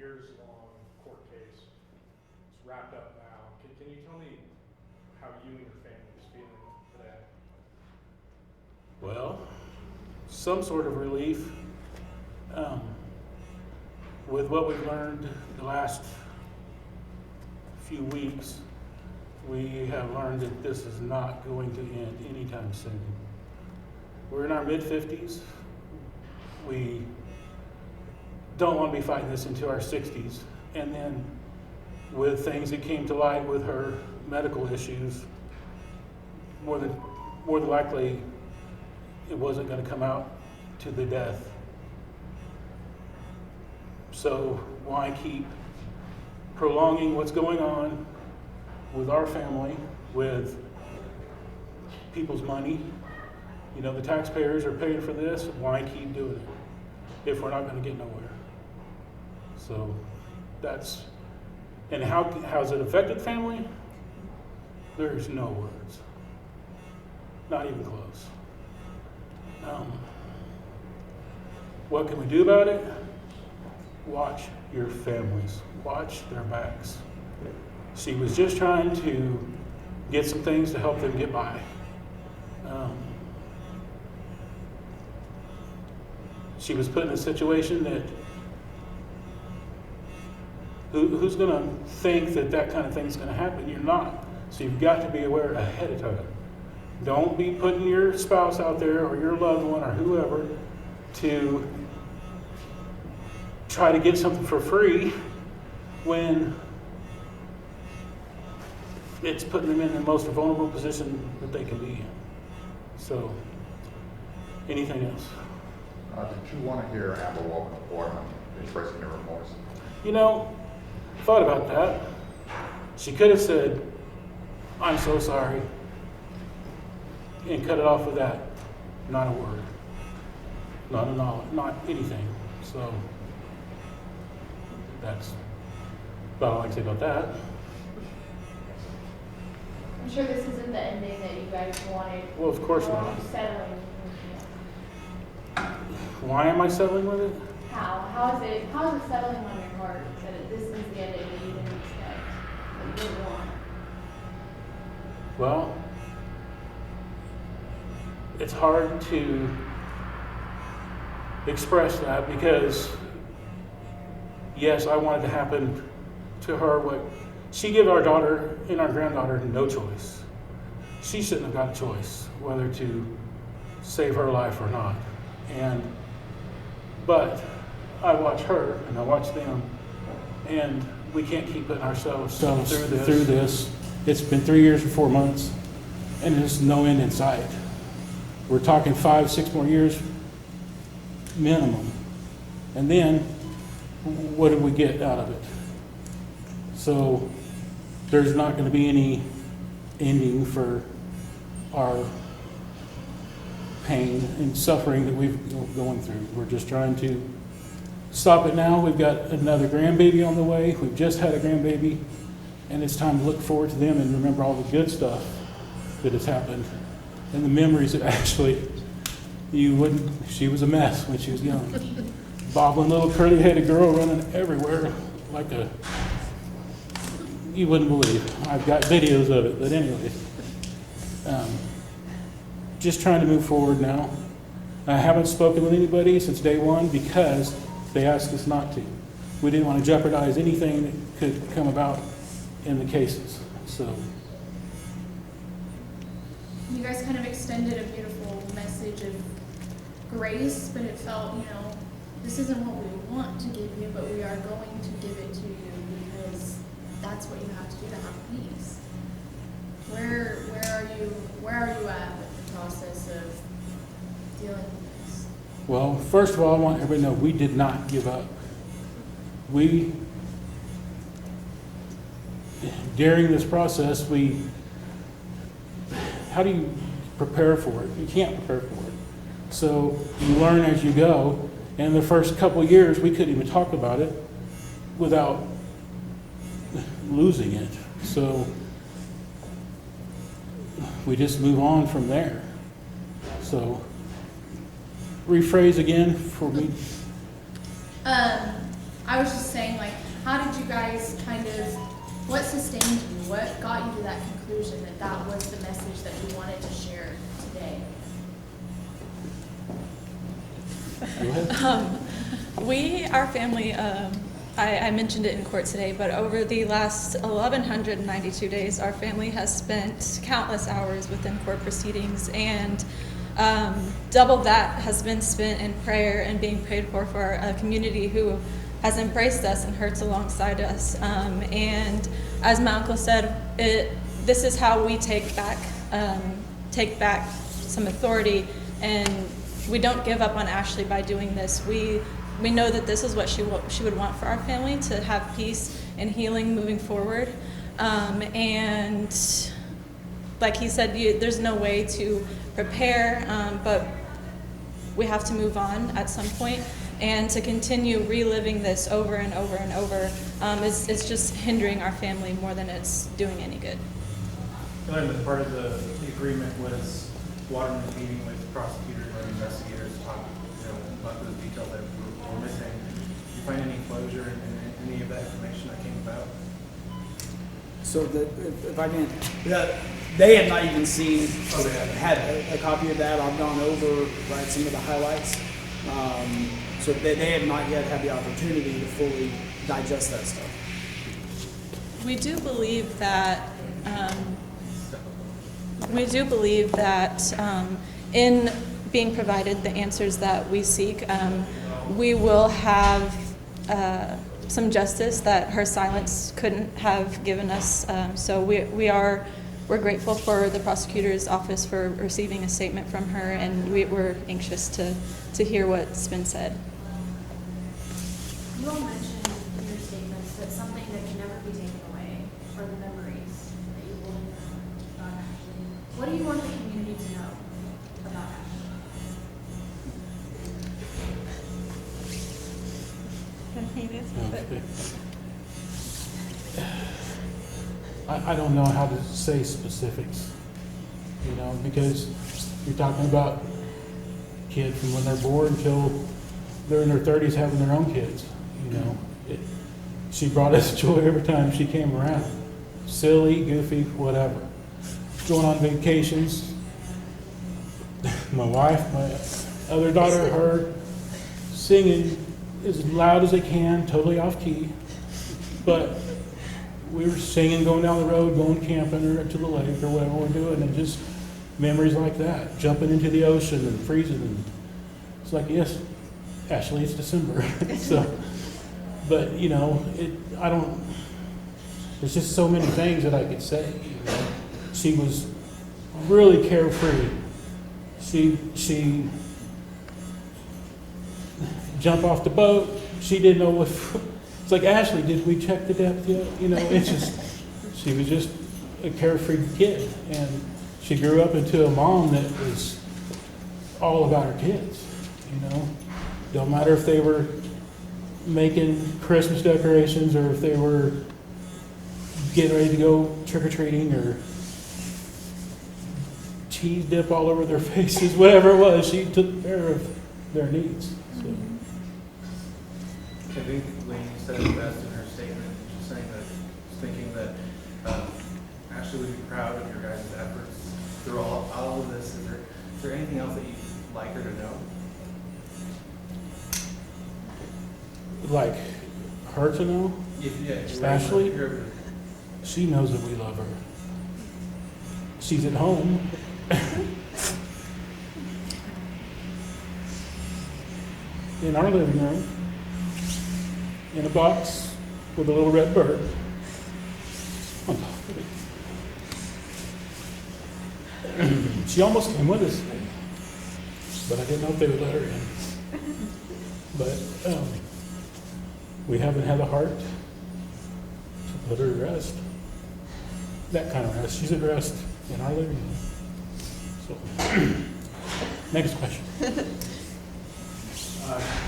years-long court case. It's wrapped up now. Can you tell me how you and your family is feeling today? Well, some sort of relief. With what we've learned the last few weeks, we have learned that this is not going to end anytime soon. We're in our mid-50s. We don't want to be fighting this into our 60s. And then with things that came to light with her medical issues, more than likely it wasn't going to come out to the death. So why keep prolonging what's going on with our family, with people's money? You know, the taxpayers are paying for this. Why keep doing it if we're not going to get nowhere? So that's, and how's it affected family? There's no words. Not even close. What can we do about it? Watch your families. Watch their backs. She was just trying to get some things to help them get by. She was put in a situation that who's going to think that kind of thing's going to happen? You're not. So you've got to be aware ahead of time. Don't be putting your spouse out there or your loved one or whoever to try to get something for free when it's putting them in the most vulnerable position that they can be in. So, anything else? Did you want to hear Amber Waterman expressing her remorse? You know, thought about that. She could have said, "I'm so sorry," and cut it off with that. Not a word. Not a knowledge. Not anything. So, that's about all I can say about that. I'm sure this isn't the ending that you guys wanted. Well, of course Or not. are you settling? Why am I settling with it? How is it settling on your heart that this is the ending that you didn't expect, that you didn't want? Well, it's hard to express that because, yes, I wanted to happen to her what she gave our daughter and our granddaughter no choice. She shouldn't have got a choice whether to save her life or not. But I watch her and I watch them, and we can't keep putting ourselves through this. It's been 3 years and 4 months, and there's no end in sight. We're talking 5-6 more years minimum. And then what do we get out of it? So there's not going to be any ending for our pain and suffering that we've been going through. We're just trying to stop it now. We've got another grandbaby on the way. We've just had a grandbaby, and it's time to look forward to them and remember all the good stuff that has happened and the memories that actually she was a mess when she was young. Bobbling little curly-headed girl running everywhere like you wouldn't believe. I've got videos of it, but anyways. Just trying to move forward now. I haven't spoken with anybody since day one because they asked us not to. We didn't want to jeopardize anything that could come about in the cases. So you guys kind of extended a beautiful message of grace, but it felt, this isn't what we want to give you, but we are going to give it to you because that's what you have to do to have peace. Where are you at with the process of dealing with this? Well, first of all, I want everybody to know we did not give up. During this process, how do you prepare for it? You can't prepare for it. So you learn as you go. And the first couple of years, we couldn't even talk about it without losing it. So we just move on from there. So rephrase again for me. I I was just saying, like, how did you guys kind of, what sustained you? What got you to that conclusion that that was the message that you wanted to share today? Our family, I mentioned it in court today, but over the last 1,192 days, our family has spent countless hours within court proceedings, and double that has been spent in prayer and being prayed for a community who has embraced us and hurts alongside us. And as my uncle said, this is how we take back some authority, and we don't give up on Ashley by doing this. We know that this is what she would want for our family, to have peace and healing moving forward. And like he said, there's no way to prepare, but we have to move on at some point. And to continue reliving this over and over and over, it's just hindering our family more than it's doing any good. I learned that part of the agreement was Waterman meeting with prosecutors and investigators to talk, about those details that were missing. Did you find any closure in any of that information that came about? So if I can, they have not even seen, Oh, they haven't. had a copy of that. I've gone over, right, some of the highlights. So they have not yet had the opportunity to fully digest that stuff. We do believe that in being provided the answers that we seek, we will have some justice that her silence couldn't have given us. So we're grateful for the prosecutor's office for receiving a statement from her, and we're anxious to hear what's been said. You all mentioned in your statements that something that can never be taken away are the memories that you will about Ashley. What do you want the community to know about Ashley? I don't know how to say specifics, because you're talking about kids from when they're born until they're in their 30s having their own kids, She brought us joy every time she came around. Silly, goofy, whatever. Going on vacations. My wife, my other daughter, her singing as loud as they can, totally off key. But we were singing, going down the road, going camping or to the lake or whatever we're doing, and just memories like that. Jumping into the ocean and freezing. And it's like, yes, Ashley, it's December. So, but there's just so many things that I could say. She was really carefree. She jumped off the boat. She didn't know what. It's like, Ashley, did we check the depth yet? It's just, she was just a carefree kid, and she grew up into a mom that was all about her kids. Don't matter if they were making Christmas decorations or if they were getting ready to go trick-or-treating or cheese dip all over their faces, whatever it was, she took care of their needs. So. I think Lainey said it best in her statement. She's saying that, thinking that Ashley would be proud of your guys' efforts through all of this. Is there anything else that you'd like her to know? Like her to know? Yeah. Ashley? She knows that we love her. She's at home. In our living room, in a box with a little red bird on top of it. She almost came with us, but I didn't know if they would let her in. But we haven't had the heart to put her to rest. That kind of rest. She's at rest in our living room. So, next question.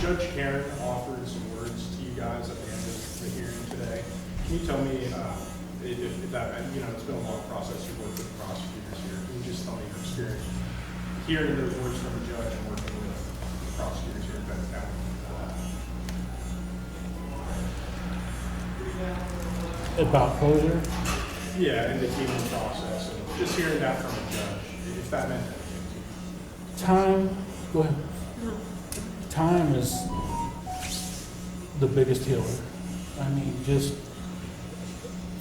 Judge Karen offered some words to you guys at the end of the hearing today. Can you tell me if that, it's been a long process to work with prosecutors here. Can you just tell me your experience hearing those words from the judge and working with prosecutors here in Benton County? About closure, Yeah, and the healing process, and just hearing that from a judge, if that meant anything to you. time, go ahead. Time is the biggest healer. I mean, just,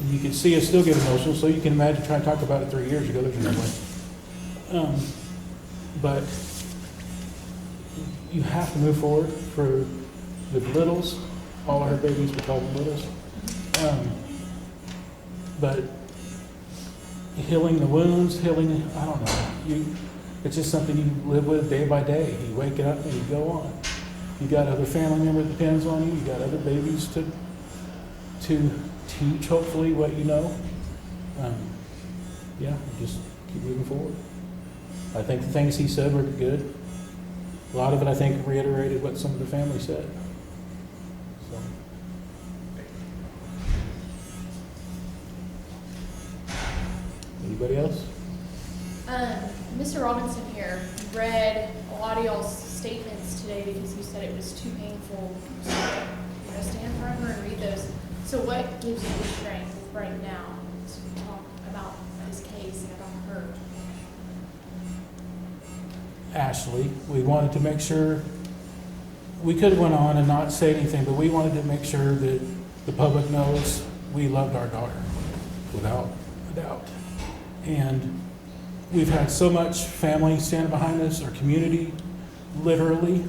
you can see us still get emotional, so you can imagine trying to talk about it 3 years ago, there's no way. But you have to move forward for the littles, all our babies, we call them littles. But healing the wounds, healing, I don't know, it's just something you live with day by day. You wake up and you go on. You got other family member that depends on you. You got other babies to teach, hopefully, what you know. Yeah, just keep moving forward. I think the things he said were good. A lot of it, I think, reiterated what some of the family said. So. Anybody else? Mr. Robinson here read a lot of y'all's statements today because you said it was too painful to stand forever and read those. So what gives you the strength right now to talk about this case and about her? Ashley, we wanted to make sure, we could have went on and not say anything, but we wanted to make sure that the public knows we loved our daughter, without a doubt. And we've had so much family standing behind us, our community, literally.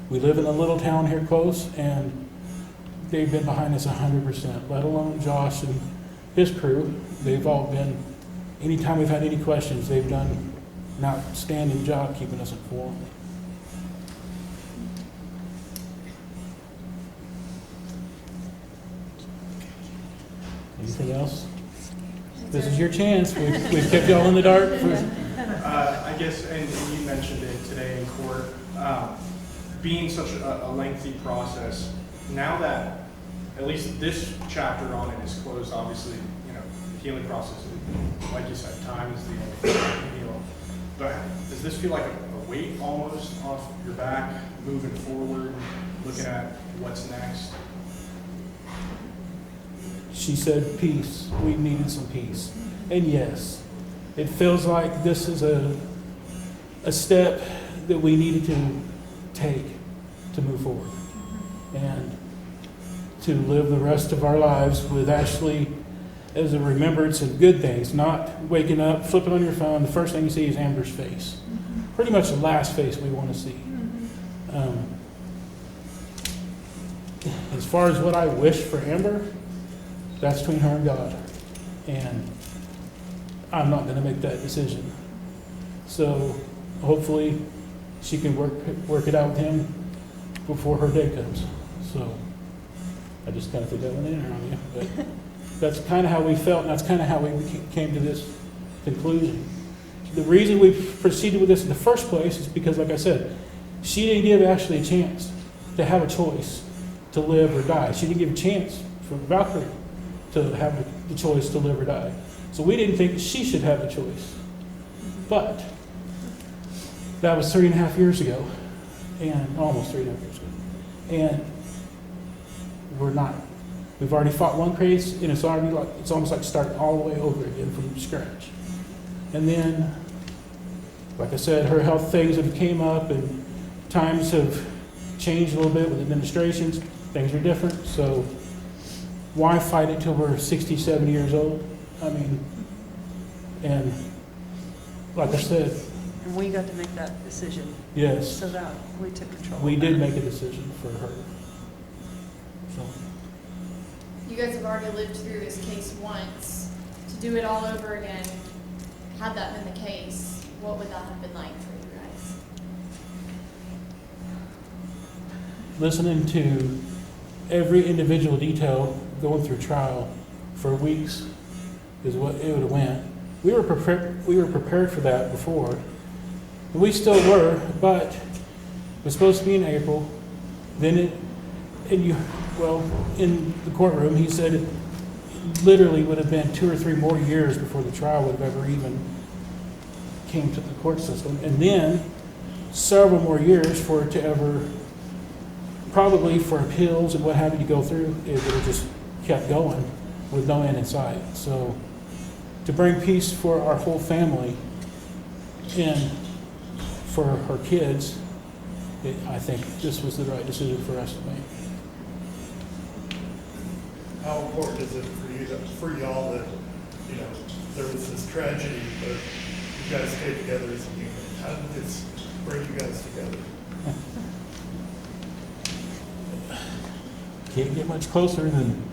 We live in a little town here close, and they've been behind us 100%, let alone Josh and his crew. They've all been, anytime we've had any questions, they've done an outstanding job keeping us informed. Anything else? This is your chance. We've kept y'all in the dark. I guess, and you mentioned it today in court, being such a lengthy process, now that at least this chapter on it is closed, obviously, the healing process, like you said, time is the only thing that can heal. But does this feel like a weight almost off your back, moving forward, looking at what's next? She said peace. We needed some peace. And yes, it feels like this is a step that we needed to take to move forward. And to live the rest of our lives with Ashley as a remembrance of good things, not waking up, flipping on your phone, the first thing you see is Amber's face. Pretty much the last face we want to see. As far as what I wish for Amber, that's between her and God. And I'm not going to make that decision. So hopefully she can work it out with him before her day comes. So I just kind of threw that one in there on you. But that's kind of how we felt, and that's kind of how we came to this conclusion. The reason we proceeded with this in the first place is because, like I said, she didn't give Ashley a chance to have a choice to live or die. She didn't give a chance for Valkyrie to have the choice to live or die. So we didn't think she should have a choice. But that was 3.5 years ago, and almost 3.5 years ago. And we've already fought one case, and it's almost like starting all the way over again from scratch. And then, like I said, her health things have came up, and times have changed a little bit with administrations. Things are different, so why fight it till we're 60, 70 years old? I mean, and like I said, And we got to make that decision, yes, so that we took control. we of did that. make a decision for her. So, You guys have already lived through this case once. To do it all over again, had that been the case, what would that have been like for you guys? listening to every individual detail going through trial for weeks is what it would have went. We were prepared for that before. We still were, but it was supposed to be in April. Then in the courtroom, he said it literally would have been 2 or 3 more years before the trial would have ever even came to the court system. And then several more years for it to ever probably for appeals and what have you to go through, it would have just kept going with no end in sight. So to bring peace for our whole family and for her kids, I think this was the right decision for us to make. How important is it for y'all that, you know, there was this tragedy, but you guys stayed together as a unit? How did this bring you guys together? Can't get much closer than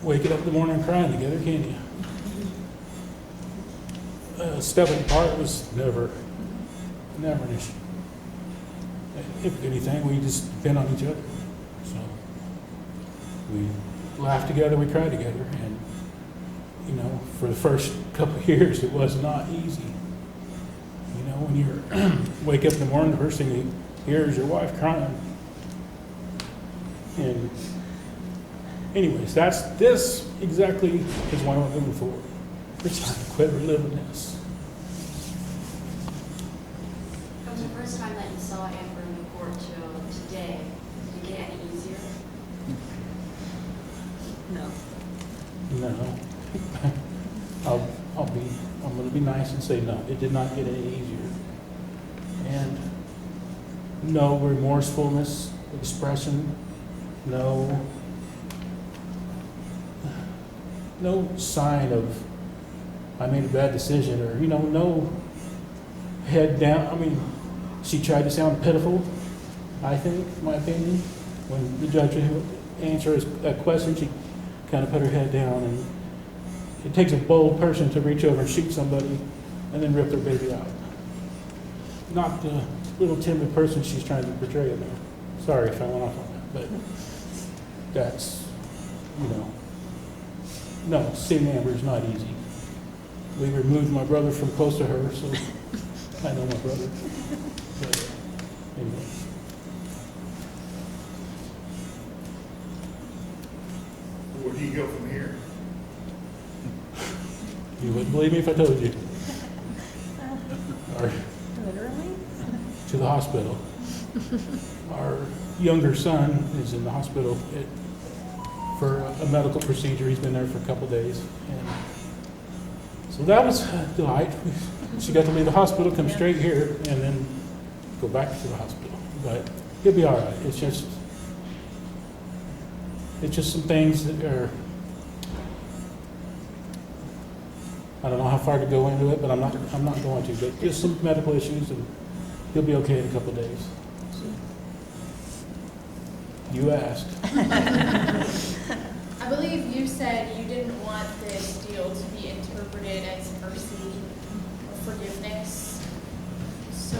waking up in the morning and crying together, can you? Stepping apart was never an issue. If anything, we just depend on each other. So we laugh together, we cry together, and you know, for the first couple of years, it was not easy. You know, when you wake up in the morning, the first thing you hear is your wife crying. And anyways, this exactly is why we're moving forward. It's time to quit reliving this. From the first time that you saw Amber in the court till today, did it get any easier? No. No. I'm going to be nice and say no. It did not get any easier. And no remorsefulness, expression, no sign of I made a bad decision, or, you know, no head down. I mean, she tried to sound pitiful, I think, in my opinion. When the judge would answer a question, she kind of put her head down, and it takes a bold person to reach over and shoot somebody and then rip their baby out. Not the little timid person she's trying to portray in there. Sorry if I went off on that, but that's, you know, no, seeing Amber is not easy. We removed my brother from close to her, so I know my brother. But anyway. Where do you go from here? You wouldn't believe me if I told you. Literally? To the hospital. Our younger son is in the hospital for a medical procedure. He's been there for a couple days. And so that was a delight. She got to leave the hospital, come straight here, and then go back to the hospital. But he'll be all right. It's just some things that are, I don't know how far to go into it, but I'm not going to. But just some medical issues, and he'll be okay in a couple of days. So, you asked. I believe you said you didn't want this deal to be interpreted as mercy or forgiveness. So,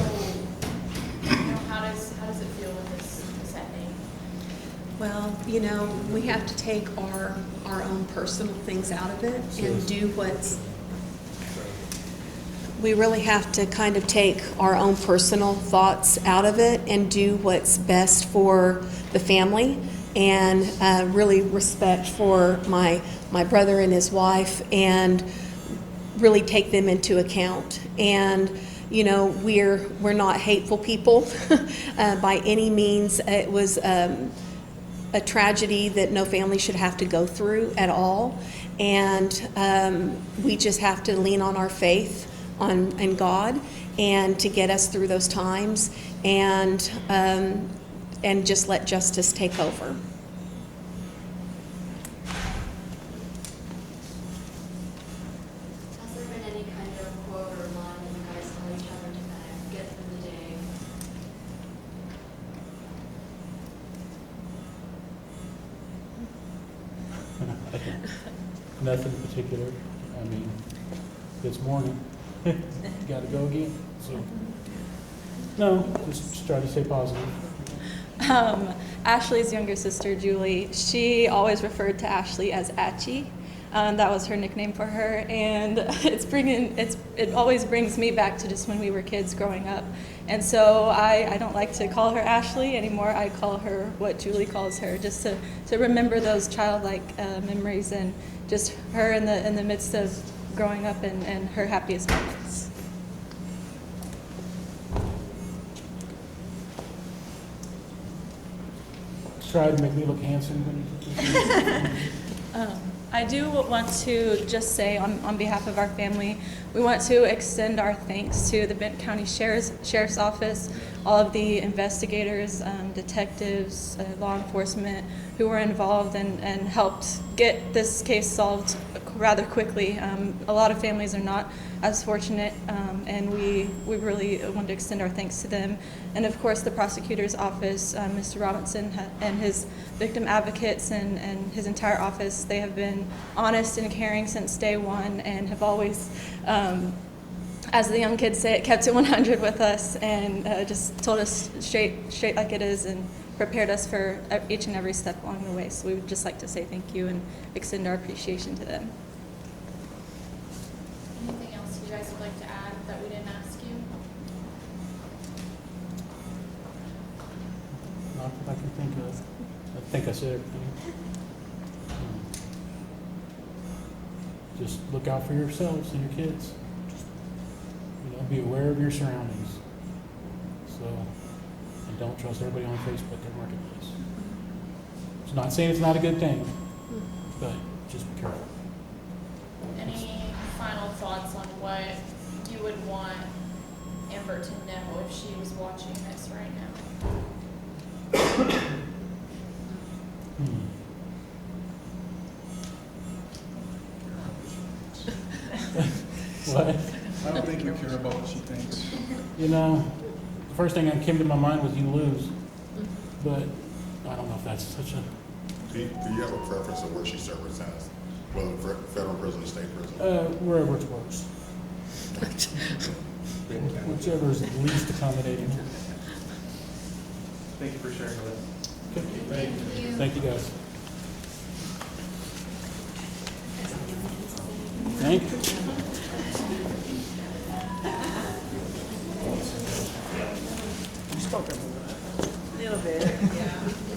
you know, how does it feel with this ending? Well, you know, we have to take our own personal things out of it and do what's, we really have to kind of take our own personal thoughts out of it and do what's best for the family, and really respect for my brother and his wife, and really take them into account. And you know, we're not hateful people by any means. It was a tragedy that no family should have to go through at all, and we just have to lean on our faith in God, and to get us through those times, and just let justice take over. Has there been any kind of quote or line that you guys tell each other to kind of get through the day? Nothing particular. I mean, it's morning. Got to go again. So, no, just try to stay positive. Ashley's younger sister, Julie, she always referred to Ashley as Achi. That was her nickname for her, and it always brings me back to just when we were kids growing up. And so I don't like to call her Ashley anymore. I call her what Julie calls her, just to remember those childlike memories, and just her in the midst of growing up and her happiest moments. tried to make me look handsome, I do want to just say on behalf of our family, we want to extend our thanks to the Benton County Sheriff's Office, all of the investigators, detectives, law enforcement who were involved and helped get this case solved rather quickly. A lot of families are not as fortunate, and we really want to extend our thanks to them. And of course, the prosecutor's office, Mr. Robinson and his victim advocates and his entire office, they have been honest and caring since day one and have always, as the young kids say, it kept it 100 with us and just told us straight like it is and prepared us for each and every step along the way. So we would just like to say thank you and extend our appreciation to them. Anything else you guys would like to add that we didn't ask you? not that I can think of. I think I said everything. Just look out for yourselves and your kids. Just, be aware of your surroundings. So, and don't trust everybody on Facebook and Marketplace. It's not saying it's not a good thing, but just be careful. Any final thoughts on what you would want Amber to know if she was watching this right now? What? I don't think you care about what she thinks. The first thing that came to my mind was you lose, but I don't know if that's such a... Do you have a preference of where she served her sentence? Whether federal prison or state prison? Wherever it's worse. Whichever is least accommodating. Thank you for sharing with us. Okay. Thank you, guys. Thank you. A little bit, yeah.